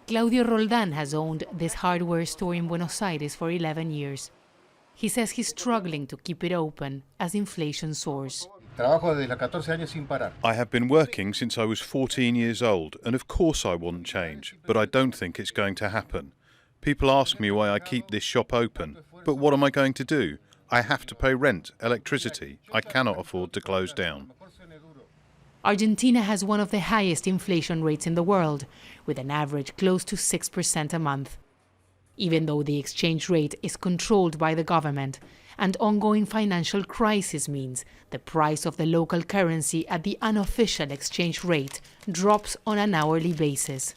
Claudio Roldán has owned this hardware store in Buenos Aires for 11 years. He says he's struggling to keep it open as inflation soars. I have been working since I was 14 years old, and of course I want change, but I don't think it's going to happen. People ask me why I keep this shop open, but what am I going to do? I have to pay rent, electricity. I cannot afford to close down. Argentina has one of the highest inflation rates in the world, with an average close to 6% a month. Even though the exchange rate is controlled by the government, and ongoing financial crisis means the price of the local currency at the unofficial exchange rate drops on an hourly basis.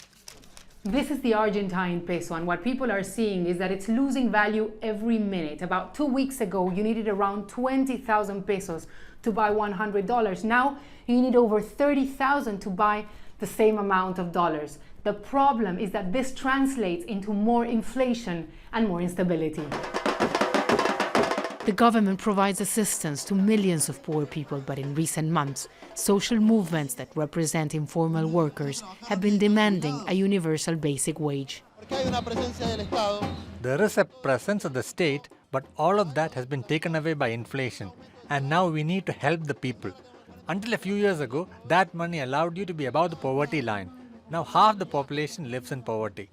This is the Argentine peso, and what people are seeing is that it's losing value every minute. About 2 weeks ago, you needed around 20,000 pesos to buy $100. Now, you need over 30,000 to buy the same amount of dollars. The problem is that this translates into more inflation and more instability. The government provides assistance to millions of poor people, but in recent months, social movements that represent informal workers have been demanding a universal basic wage. There is a presence of the state, but all of that has been taken away by inflation, and now we need to help the people. Until a few years ago, that money allowed you to be above the poverty line. Now half the population lives in poverty.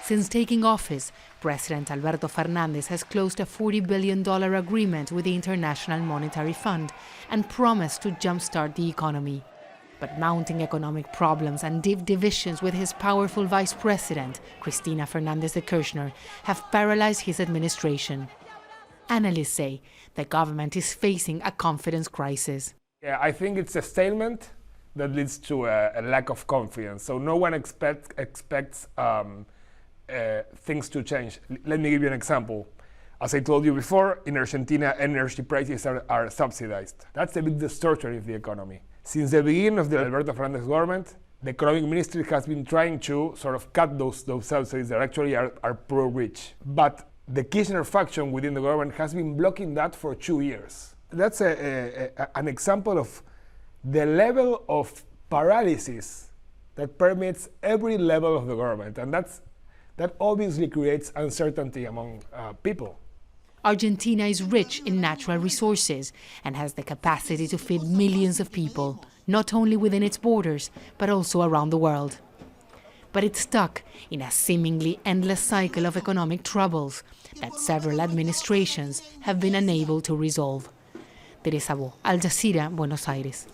Since taking office, President Alberto Fernández has closed a $40 billion agreement with the International Monetary Fund and promised to jumpstart the economy. But mounting economic problems and deep divisions with his powerful vice president, Cristina Fernández de Kirchner, have paralyzed his administration. Analysts say the government is facing a confidence crisis. Yeah, I think it's a stalemate that leads to a lack of confidence. So no one expects things to change. Let me give you an example. As I told you before, in Argentina, energy prices are subsidized. That's a big distortion of the economy. Since the beginning of the Alberto Fernández government, the economic ministry has been trying to sort of cut those subsidies that actually are pro-rich. But the Kirchner faction within the government has been blocking that for 2 years. That's an example of the level of paralysis that permeates every level of the government, and that obviously creates uncertainty among people. Argentina is rich in natural resources and has the capacity to feed millions of people, not only within its borders, but also around the world. But it's stuck in a seemingly endless cycle of economic troubles that several administrations have been unable to resolve. Teresa Bo, Al Jazeera, Buenos Aires.